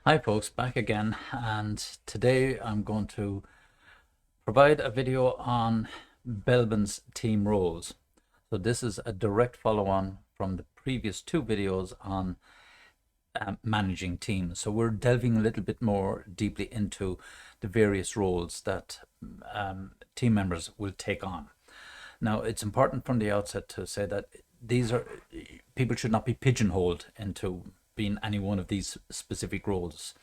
Hi folks, back again, and today I'm going to provide a video on Belbin's team roles. So this is a direct follow-on from the previous two videos on managing teams. So we're delving a little bit more deeply into the various roles that team members will take on. Now, it's important from the outset to say that people should not be pigeonholed into being any one of these specific roles,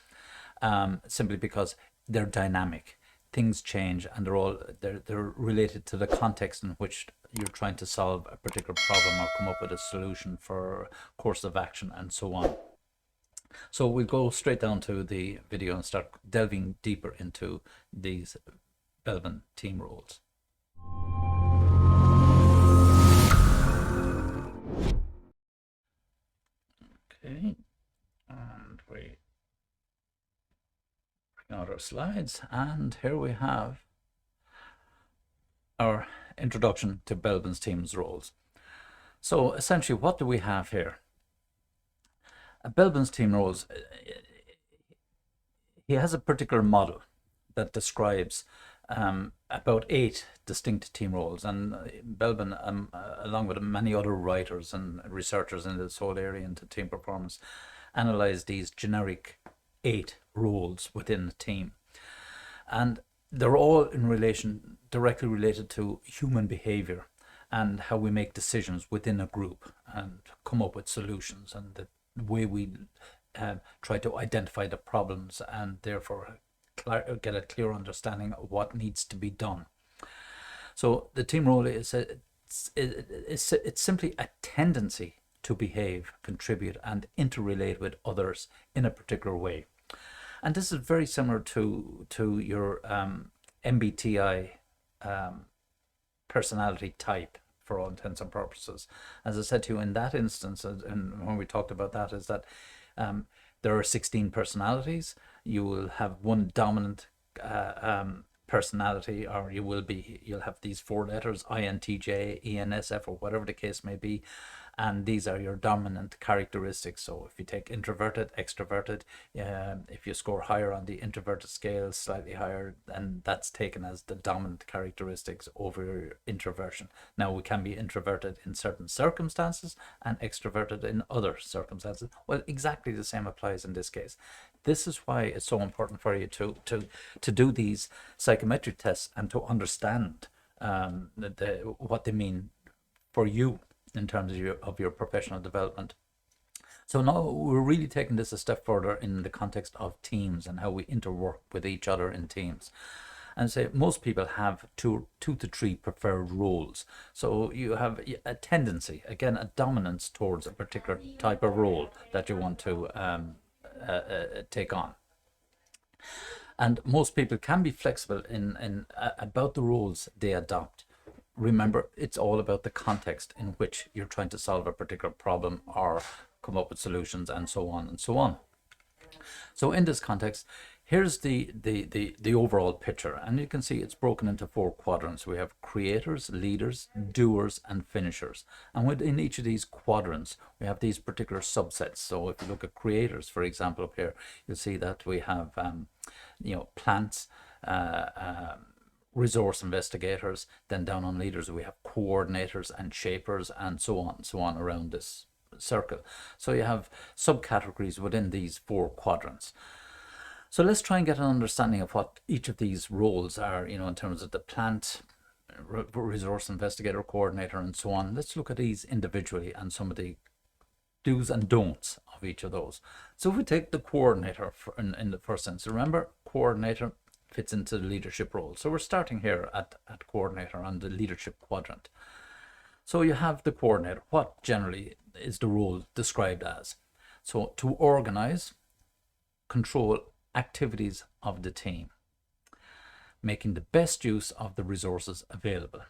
simply because they're dynamic. Things change, and they're related to the context in which you're trying to solve a particular problem or come up with a solution for a course of action and so on. So we'll go straight down to the video and start delving deeper into these Belbin team roles. Okay, and we bring out our slides, and here we have our introduction to Belbin's team's roles. So essentially, what do we have here? Belbin's team roles, he has a particular model that describes about 8 distinct team roles, and Belbin, along with many other writers and researchers in this whole area into team performance, analyzed these generic 8 roles within the team, and they're all directly related to human behavior and how we make decisions within a group and come up with solutions, and the way we try to identify the problems and therefore get a clear understanding of what needs to be done. So the team role is it's simply a tendency to behave, contribute, and interrelate with others in a particular way. And this is very similar to your MBTI personality type, for all intents and purposes. As I said to you in that instance, and when we talked about that, is that there are 16 personalities. You will have one dominant personality, or you'll have these 4 letters, INTJ, ENSF, or whatever the case may be, and these are your dominant characteristics. So if you take introverted, extroverted, if you score higher on the introverted scale, slightly higher, then that's taken as the dominant characteristics over introversion. Now, we can be introverted in certain circumstances and extroverted in other circumstances. Well, exactly the same applies in this case. This is why it's so important for you to do these psychometric tests and to understand what they mean for you in terms of your professional development. So now we're really taking this a step further in the context of teams and how we interwork with each other in teams. And say most people have two to three preferred roles. So you have a tendency, again, a dominance towards a particular type of role that you want to take on. And most people can be flexible in about the roles they adopt. Remember, it's all about the context in which you're trying to solve a particular problem or come up with solutions, and so on and so on. So in this context, here's the overall picture, and you can see it's broken into 4 quadrants. We have creators, leaders, doers, and finishers. And within each of these quadrants, we have these particular subsets. So if you look at creators, for example, up here, you'll see that we have plants, resource investigators. Then down on leaders, we have coordinators and shapers, and so on around this circle. So you have subcategories within these 4 quadrants. So let's try and get an understanding of what each of these roles are, in terms of the plant, resource investigator, coordinator, and so on. Let's look at these individually and some of the do's and don'ts of each of those. So if we take the coordinator in the first instance, remember, coordinator fits into the leadership role. So we're starting here at coordinator on the leadership quadrant. So you have the coordinator. What generally is the role described as? So to organize, control activities of the team, making the best use of the resources available.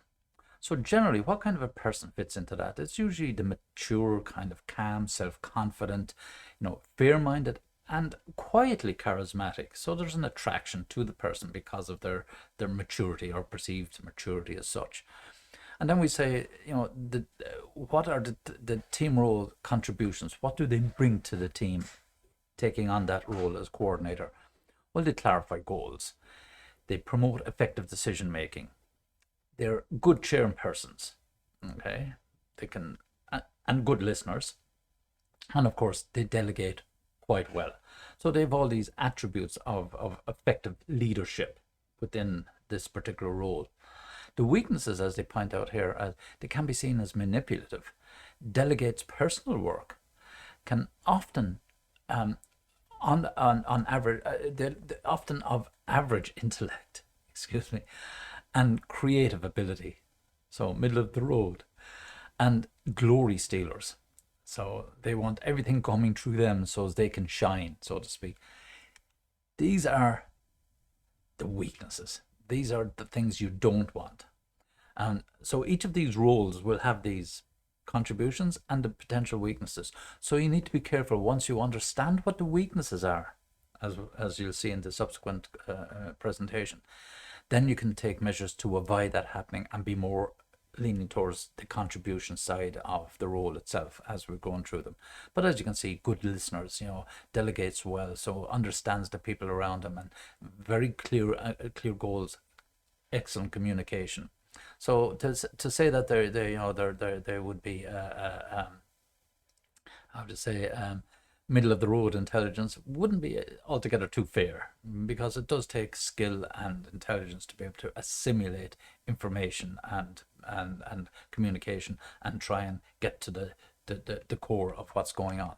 So generally, what kind of a person fits into that? It's usually the mature, kind of calm, self-confident, fair-minded, and quietly charismatic. So there's an attraction to the person because of their maturity or perceived maturity as such. And then we say, what are the team role contributions? What do they bring to the team taking on that role as coordinator? Well, they clarify goals. They promote effective decision making. They're good chairpersons. Okay, they can, and good listeners, and of course they delegate quite well. So they have all these attributes of effective leadership within this particular role. The weaknesses, as they point out here, they can be seen as manipulative, delegates personal work, can often on average, they're often of average intellect, excuse me, and creative ability, so middle of the road, and glory stealers. So they want everything coming through them so as they can shine, so to speak. These are the weaknesses. These are the things you don't want. And so each of these roles will have these contributions and the potential weaknesses. So you need to be careful once you understand what the weaknesses are, as you'll see in the subsequent presentation. Then you can take measures to avoid that happening and be more leaning towards the contribution side of the role itself as we're going through them. But as you can see, good listeners, delegates well, so understands the people around him, and very clear goals, excellent communication. So to say that they would be how to say middle of the road intelligence wouldn't be altogether too fair, because it does take skill and intelligence to be able to assimilate information and communication and try and get to the core of what's going on.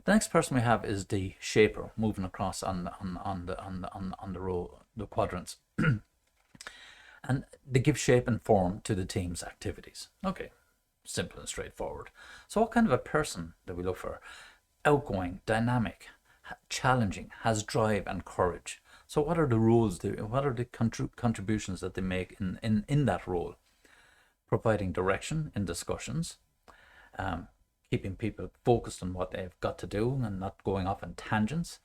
The next person we have is the shaper, moving across on the row, the quadrants. And they give shape and form to the team's activities. Okay, simple and straightforward. So what kind of a person do we look for? Outgoing, dynamic, challenging, has drive and courage. So what are the roles, what are the contributions that they make in that role? Providing direction in discussions, keeping people focused on what they've got to do and not going off on tangents.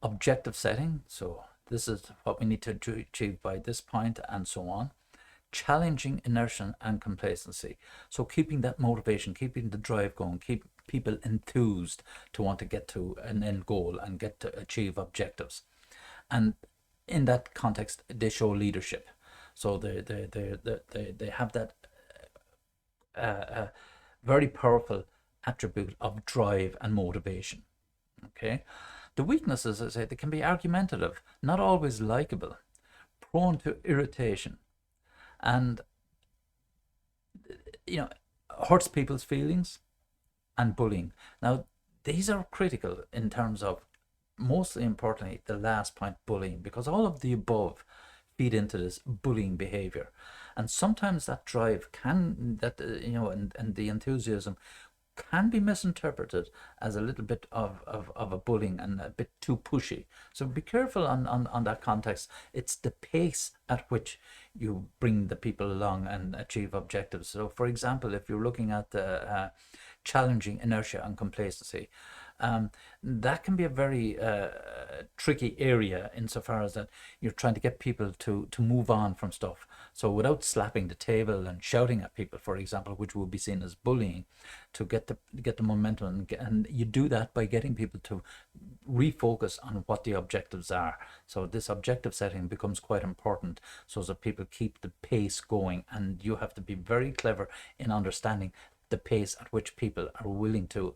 Objective setting, so this is what we need to achieve by this point, and so on. Challenging inertia and complacency, so keeping that motivation, keeping the drive going, keep people enthused to want to get to an end goal and get to achieve objectives. And in that context, they show leadership. So they have that very powerful attribute of drive and motivation. Okay. The weaknesses, as I say, they can be argumentative, not always likable, prone to irritation, and hurts people's feelings, and bullying. Now, these are critical in terms of, mostly importantly, the last point, bullying, because all of the above feed into this bullying behavior, and sometimes that drive and the enthusiasm can be misinterpreted as a little bit of a bullying and a bit too pushy. So be careful on that context. It's the pace at which you bring the people along and achieve objectives. So for example, if you're looking at the challenging inertia and complacency, that can be a very tricky area insofar as that you're trying to get people to move on from stuff. So without slapping the table and shouting at people, for example, which would be seen as bullying, to get the momentum, and you do that by getting people to refocus on what the objectives are. So this objective setting becomes quite important, so that people keep the pace going, and you have to be very clever in understanding the pace at which people are willing to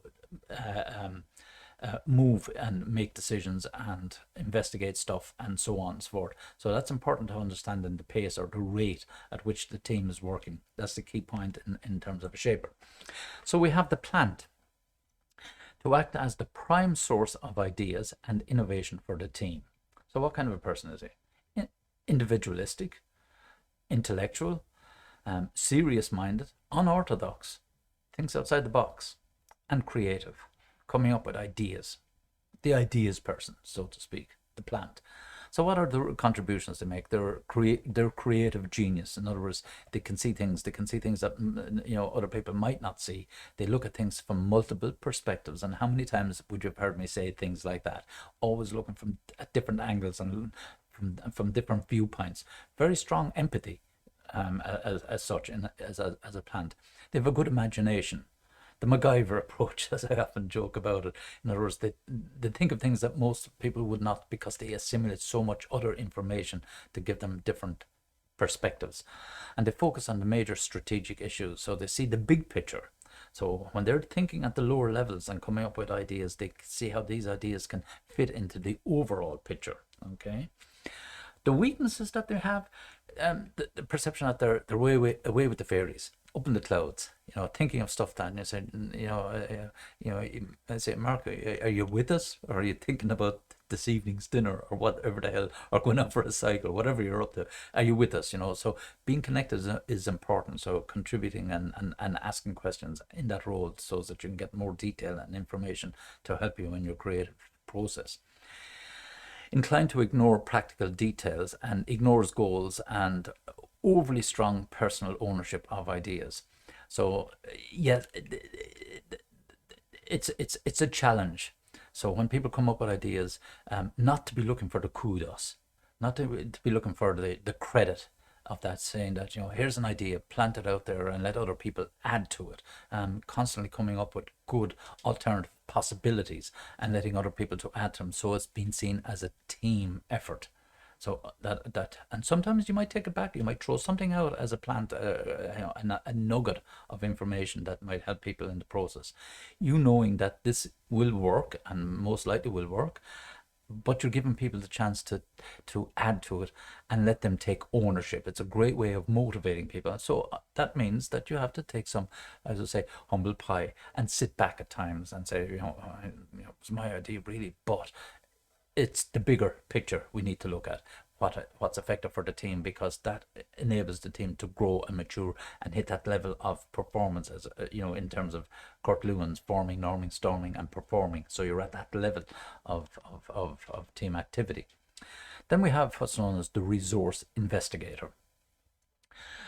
move and make decisions and investigate stuff and so on and so forth. So that's important to understand in the pace or the rate at which the team is working. That's the key point in terms of a shaper. So we have the plant to act as the prime source of ideas and innovation for the team. So what kind of a person is he? Individualistic, intellectual, serious-minded, unorthodox, thinks outside the box, and creative, coming up with ideas. The ideas person, so to speak, the plant. So what are the contributions they make? They're creative genius. In other words, they can see things that other people might not see. They look at things from multiple perspectives. And how many times would you have heard me say things like that? Always looking at different angles and from different viewpoints. Very strong empathy, as such, as a plant. They have a good imagination. the MacGyver approach, as I often joke about it. In other words, they think of things that most people would not, because they assimilate so much other information to give them different perspectives. And they focus on the major strategic issues. So they see the big picture. So when they're thinking at the lower levels and coming up with ideas, they see how these ideas can fit into the overall picture. Okay. The weaknesses that they have, the perception that they're away with the fairies, up in the clouds, thinking of stuff that, and you say, I say, Mark, are you with us, or are you thinking about this evening's dinner, or whatever the hell, or going out for a cycle, whatever you're up to? Are you with us? So being connected is important. So contributing and asking questions in that role, so that you can get more detail and information to help you in your creative process. Inclined to ignore practical details and ignores goals, and overly strong personal ownership of ideas. So yeah, it's a challenge. So when people come up with ideas, not to be looking for the kudos, not to be looking for the credit of that, saying that, here's an idea, plant it out there and let other people add to it. Constantly coming up with good alternative possibilities and letting other people to add to them, so it's been seen as a team effort. So and sometimes you might take it back, you might throw something out as a plant, a nugget of information that might help people in the process, knowing that this will work and most likely will work, but you're giving people the chance to add to it and let them take ownership. It's a great way of motivating people. So that means that you have to take some, as I say, humble pie, and sit back at times and say, it's my idea really, but it's the bigger picture we need to look at. What's effective for the team, because that enables the team to grow and mature and hit that level of performance, as in terms of Kurt Lewin's forming, norming, storming, and performing. So you're at that level of team activity. Then we have what's known as the resource investigator.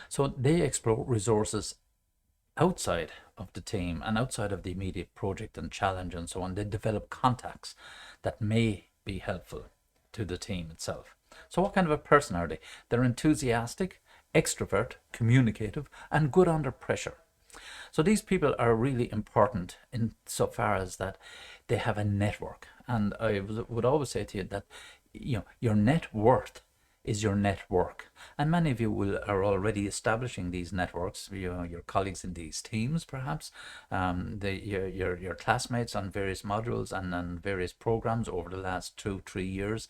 So they explore resources outside of the team and outside of the immediate project and challenge and so on. They develop contacts that may be helpful to the team itself. So what kind of a person are they? They're enthusiastic, extrovert, communicative, and good under pressure. So these people are really important in so far as that they have a network. And I would always say to you that your net worth is your network, and many of you are already establishing these networks. Your colleagues in these teams, perhaps, your classmates on various modules and on various programs over the last 2-3 years,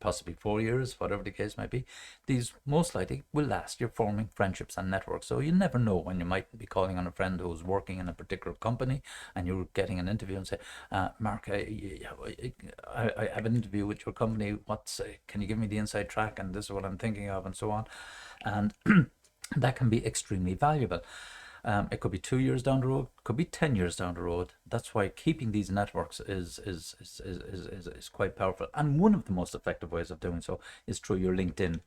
possibly 4 years, whatever the case might be. These most likely will last. You're forming friendships and networks, so you never know when you might be calling on a friend who's working in a particular company, and you're getting an interview and say, Mark, I have an interview with your company. Can you give me the inside track? And this is what I'm thinking of, and so on. And that can be extremely valuable. It could be 2 years down the road, could be 10 years down the road. That's why keeping these networks is quite powerful. And one of the most effective ways of doing so is through your LinkedIn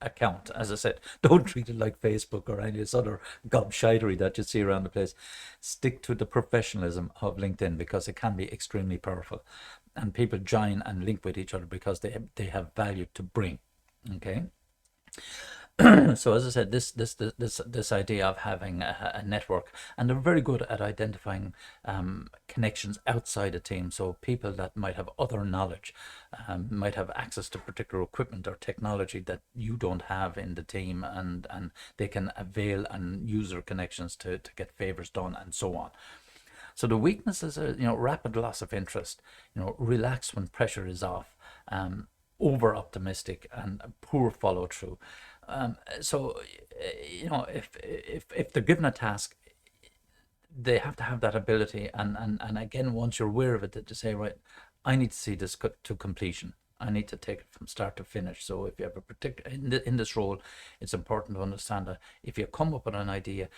account. As I said, don't treat it like Facebook or any of this other gobshitery that you see around the place. Stick to the professionalism of LinkedIn, because it can be extremely powerful, and people join and link with each other because they have value to bring. Okay. So as I said, this idea of having a network, and they're very good at identifying connections outside a team. So people that might have other knowledge, might have access to particular equipment or technology that you don't have in the team, and they can avail and use their connections to get favors done, and so on. So the weaknesses are, rapid loss of interest, relax when pressure is off, over optimistic, and poor follow through. So if they're given a task, they have to have that ability, and again, once you're aware of it, to say, right, I need to see this to completion. I need to take it from start to finish. So if you have a particular in this role, it's important to understand that if you come up with an idea,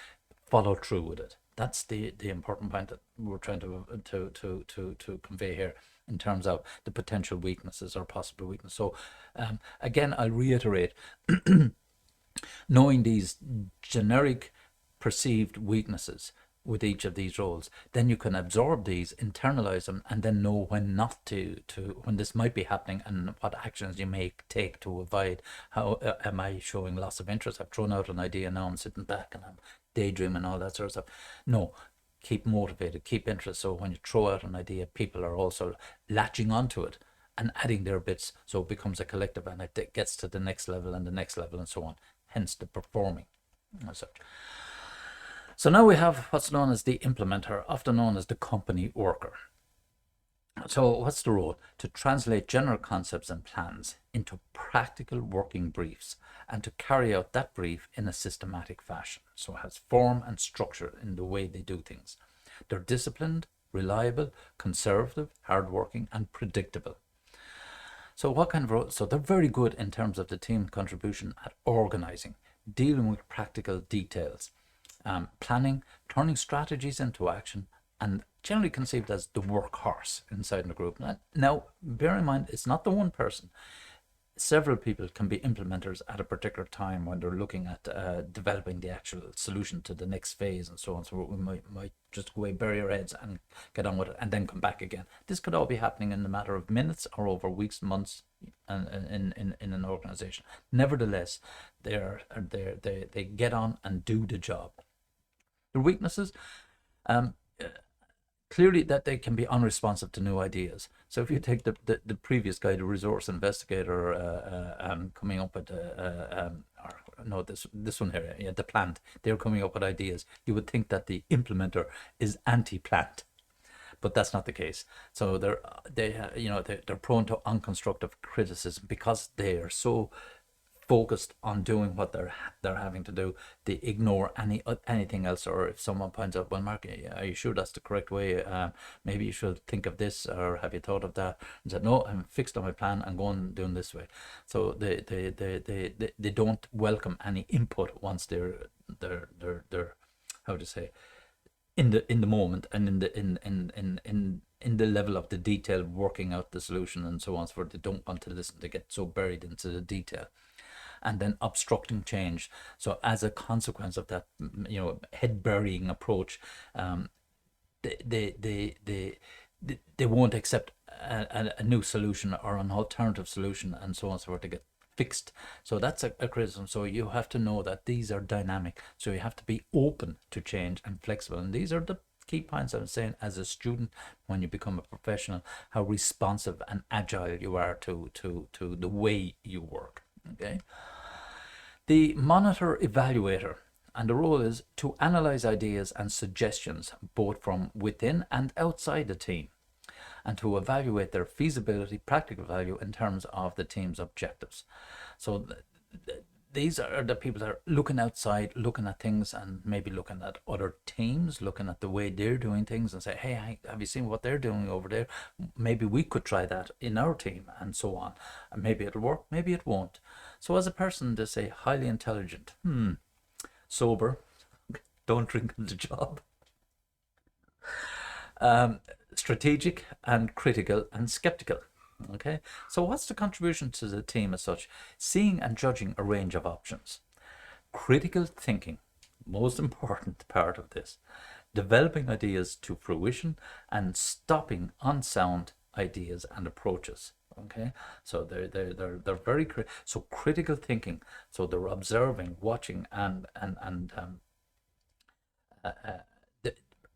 follow through with it. That's the important point that we're trying to convey here, in terms of the potential weaknesses or possible weakness. So again, I'll reiterate, knowing these generic perceived weaknesses with each of these roles, then you can absorb these, internalize them, and then know when not to when this might be happening, and what actions you may take to avoid. How am I showing loss of interest? I've thrown out an idea, now I'm sitting back and I'm daydreaming and all that sort of stuff. No, keep motivated, keep interest. So when you throw out an idea, people are also latching onto it and adding their bits, so it becomes a collective and it gets to the next level and the next level and so on. Hence the performing as such. So now we have what's known as the implementer, often known as the company worker. So what's the role? To translate general concepts and plans into practical working briefs and to carry out that brief in a systematic fashion. So it has form and structure in the way they do things. They're disciplined, reliable, conservative, hardworking, and predictable. So what kind of role? So they're very good in terms of the team contribution at organizing, dealing with practical details, planning, turning strategies into action, and generally conceived as the workhorse inside the group. Now, bear in mind, it's not the one person. Several people can be implementers at a particular time when they're looking at developing the actual solution to the next phase and so on. So we might just go away, bury our heads and get on with it and then come back again. This could all be happening in a matter of minutes or over weeks, months in an organization. Nevertheless, they get on and do the job. Their weaknesses, clearly that they can be unresponsive to new ideas. So if you take the previous guy, the resource investigator, coming up with this one here, yeah, the plant, they're coming up with ideas. You would think that the implementer is anti-plant, but that's not the case. So they're prone to unconstructive criticism because they are so focused on doing what they're having to do. They ignore anything else. Or if someone points out, well, Mark, are you sure that's the correct way? Maybe you should think of this, or have you thought of that? And said, no, I'm fixed on my plan and going doing this way. So they don't welcome any input once they're how to say, in the moment and in the level of the detail, working out the solution and so on. So they don't want to listen. They get so buried into the detail. And then obstructing change. So as a consequence of that, head burying approach, they won't accept a new solution or an alternative solution and so on and so forth to get fixed. So that's a criticism. So you have to know that these are dynamic. So you have to be open to change and flexible. And these are the key points I'm saying as a student when you become a professional, how responsive and agile you are to the way you work. Okay. The monitor evaluator, and the role is to analyze ideas and suggestions both from within and outside the team, and to evaluate their feasibility, practical value in terms of the team's objectives. So these are the people that are looking outside, looking at things, and maybe looking at other teams, looking at the way they're doing things and say, hey, have you seen what they're doing over there? Maybe we could try that in our team and so on. And maybe it'll work, maybe it won't. So as a person, they say highly intelligent, sober, don't drink on the job, strategic and critical and skeptical. Okay, so what's the contribution to the team as such? Seeing and judging a range of options. Critical thinking, most important part of this. Developing ideas to fruition and stopping unsound ideas and approaches. Okay, so they're very so critical thinking. So they're observing, watching, and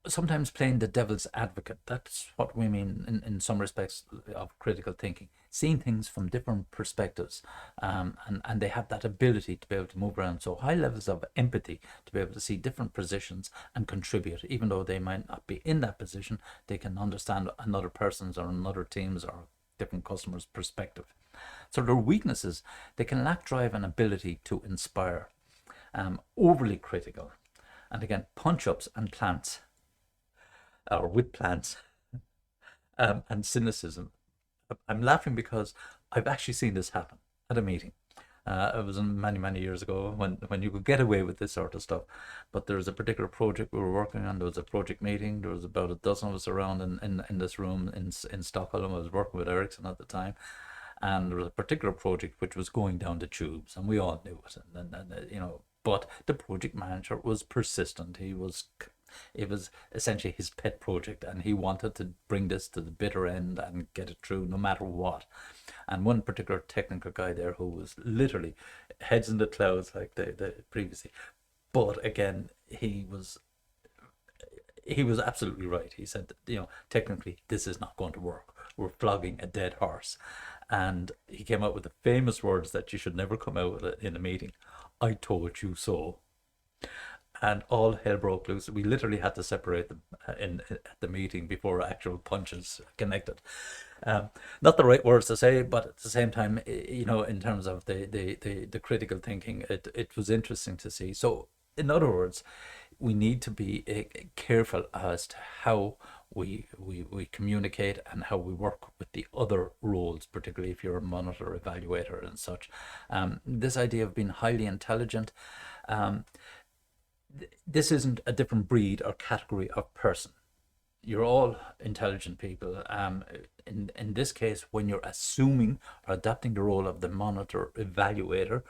sometimes playing the devil's advocate. That's what we mean in some respects of critical thinking, seeing things from different perspectives, and they have that ability to be able to move around. So high levels of empathy to be able to see different positions and contribute. Even though they might not be in that position, they can understand another person's or another team's or different customers' perspective. So their weaknesses, they can lack drive and ability to inspire, overly critical, and again, punch-ups and plants, or with plants, and cynicism. I'm laughing because I've actually seen this happen at a meeting. It was many years ago when you could get away with this sort of stuff. But there was a particular project we were working on. There was a project meeting. There was about a dozen of us around in this room in Stockholm. I was working with Ericsson at the time. And there was a particular project which was going down the tubes, and we all knew it. And but the project manager was persistent. It was essentially his pet project, and he wanted to bring this to the bitter end and get it through no matter what. And one particular technical guy there who was literally heads in the clouds like the previously, but again, he he was absolutely right. He said that, technically this is not going to work. We're flogging a dead horse. And he came out with the famous words that you should never come out with it in a meeting. I told you so. And all hell broke loose. We literally had to separate them at the meeting before actual punches connected. Um, Not the right words to say, but at the same time, in terms of the critical thinking, it was interesting to see. So, in other words, we need to be careful as to how we communicate and how we work with the other roles, particularly if you're a monitor, evaluator, and such. This idea of being highly intelligent, um, this isn't a different breed or category of person. You're all intelligent people. In this case, when you're assuming or adapting the role of the monitor evaluator,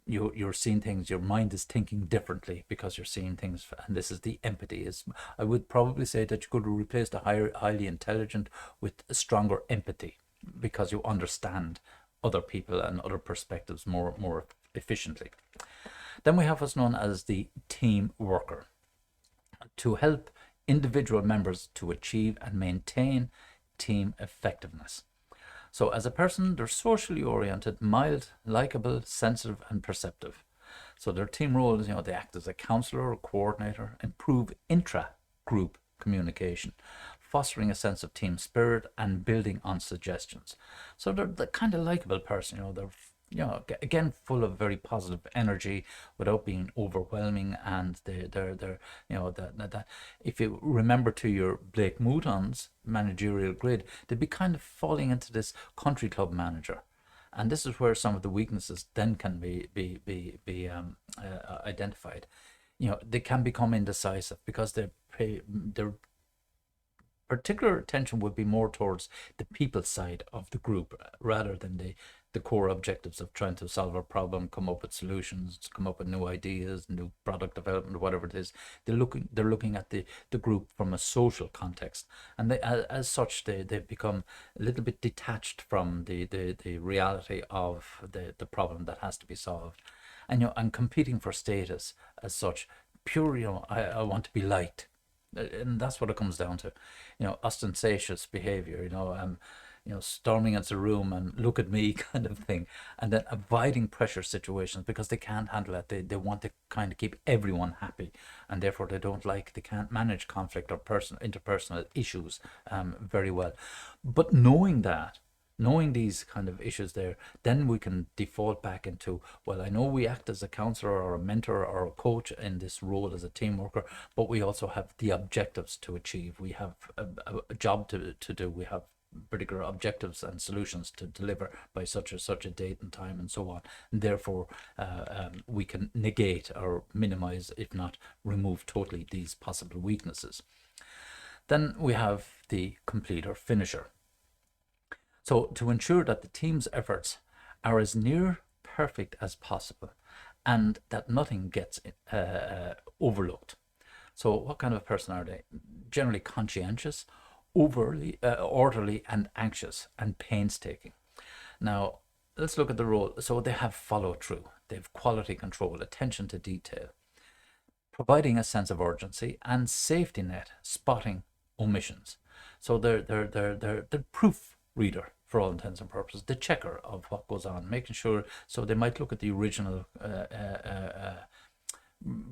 you're seeing things. Your mind is thinking differently because you're seeing things, and this is the empathy. Is I would probably say that you could replace the highly intelligent with a stronger empathy because you understand other people and other perspectives more efficiently. Then we have what's known as the team worker, to help individual members to achieve and maintain team effectiveness. So, as a person, they're socially oriented, mild, likable, sensitive, and perceptive. So, their team roles, they act as a counselor or coordinator, improve intra group communication, fostering a sense of team spirit, and building on suggestions. So, they're the kind of likable person, they're again full of very positive energy without being overwhelming, and they're that if you remember to your Blake Mouton's managerial grid, they'd be kind of falling into this country club manager, and this is where some of the weaknesses then can be identified. They can become indecisive because their particular attention would be more towards the people side of the group rather than the core objectives of trying to solve a problem, come up with solutions, come up with new ideas, new product development, whatever it is. They're looking at the group from a social context, and as such they've become a little bit detached from the reality of the problem that has to be solved, and competing for status as such. Pure, I want to be liked, and that's what it comes down to. Ostentatious behavior, storming into a room and look at me kind of thing, and then avoiding pressure situations because they can't handle it. They want to kind of keep everyone happy, and therefore they can't manage conflict or interpersonal issues very well. But knowing these kind of issues there, then we can default back into, well, I know we act as a counselor or a mentor or a coach in this role as a team worker, but we also have the objectives to achieve. We have a job to do. We have particular objectives and solutions to deliver by such a date and time and so on. And therefore, we can negate or minimize, if not remove totally, these possible weaknesses. Then we have the completer finisher. So, to ensure that the team's efforts are as near perfect as possible and that nothing gets overlooked. So, what kind of a person are they? Generally conscientious, overly orderly, and anxious, and painstaking. Now, let's look at the role. So, they have follow through, they have quality control, attention to detail, providing a sense of urgency, and safety net, spotting omissions. So they're proof reader for all intents and purposes, the checker of what goes on, making sure. So they might look at the original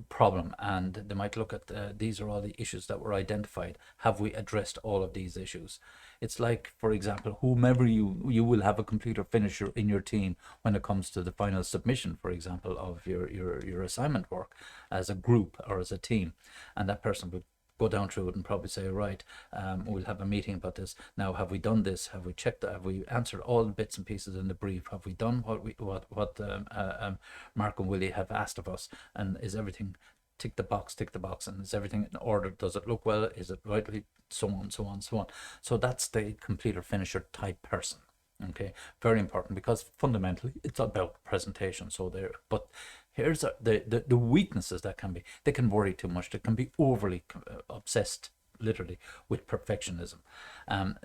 problem, and they might look at these are all the issues that were identified. Have we addressed all of these issues? It's like, for example, whomever you will have a completer finisher in your team when it comes to the final submission, for example, of your assignment work as a group or as a team, and that person would go down through it and probably say, right, we'll have a meeting about this. Now, have we done this? Have we checked that? Have we answered all the bits and pieces in the brief? Have we done what Mark and Willie have asked of us? And is everything tick the box, and is everything in order? Does it look well? Is it rightly? So on, so on, so on. So that's the completer finisher type person. Okay, very important, because fundamentally it's about presentation. So there, but here's the weaknesses that can be. They can worry too much. They can be overly obsessed, literally, with perfectionism,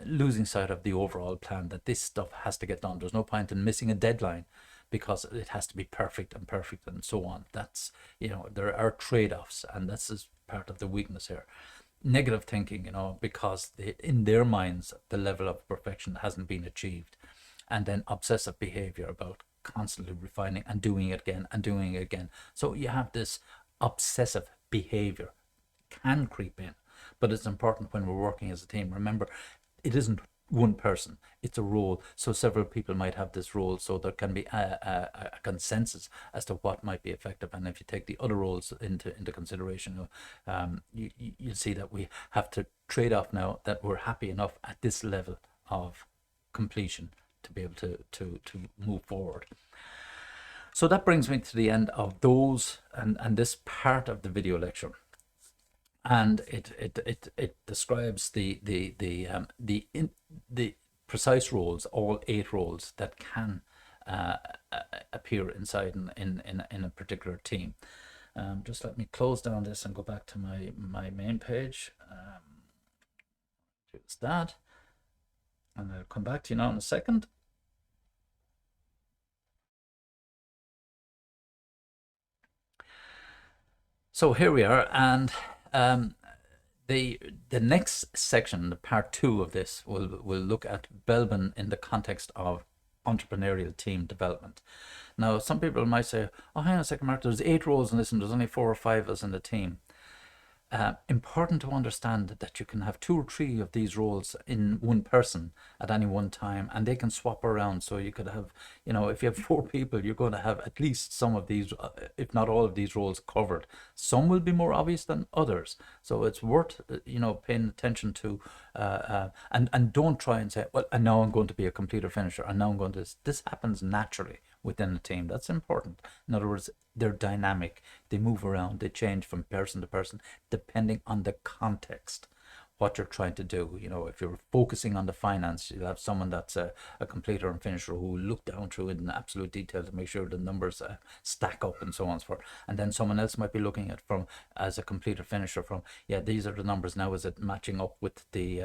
losing sight of the overall plan, that this stuff has to get done. There's no point in missing a deadline because it has to be perfect and so on. That's, there are trade-offs, and this is part of the weakness here. negative thinking, because in their minds the level of perfection hasn't been achieved, and then obsessive behavior about constantly refining and doing it again and doing it again. So you have this obsessive behavior can creep in, but it's important when we're working as a team. Remember, it isn't one person, it's a role. So several people might have this role, so there can be a consensus as to what might be effective. And if you take the other roles into consideration, you'll see that we have to trade off now that we're happy enough at this level of completion to be able to move forward. So that brings me to the end of those and this part of the video lecture. And it describes the precise roles, all 8 roles that can appear inside in a particular team. Just let me close down this and go back to my main page. Choose that, and I'll come back to you now in a second. So here we are, and the next section, the part 2 of this, will look at Belbin in the context of entrepreneurial team development. Now, some people might say, "Oh, hang on a second, Mark. There's 8 roles in this, and there's only 4 or 5 of us in the team." Important to understand that you can have 2 or 3 of these roles in one person at any one time, and they can swap around. So you could have, if you have 4 people, you're going to have at least some of these, if not all of these roles covered. Some will be more obvious than others. So it's worth, paying attention to, and don't try and say, well, and now I'm going to be a completer finisher, and now I'm going to, this happens naturally within the team. That's important. In other words, they're dynamic. They move around. They change from person to person depending on the context, what you're trying to do. If you're focusing on the finance, you'll have someone that's a completer and finisher who will look down through it in absolute detail to make sure the numbers stack up and so on and so forth. And then someone else might be looking at from as a completer finisher from, yeah, these are the numbers now. Is it matching up with the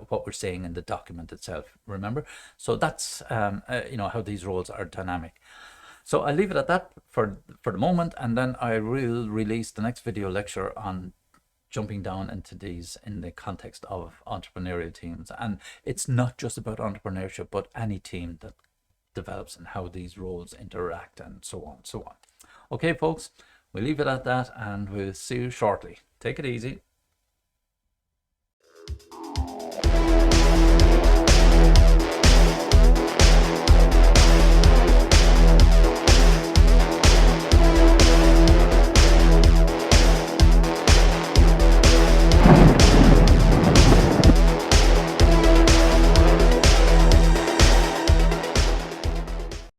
what we're saying in the document itself? Remember? So that's how these roles are dynamic. So I'll leave it at that for the moment, and then I will release the next video lecture on jumping down into these in the context of entrepreneurial teams. And it's not just about entrepreneurship, but any team that develops and how these roles interact and so on, so on. Okay, folks, we'll leave it at that, and we'll see you shortly. Take it easy.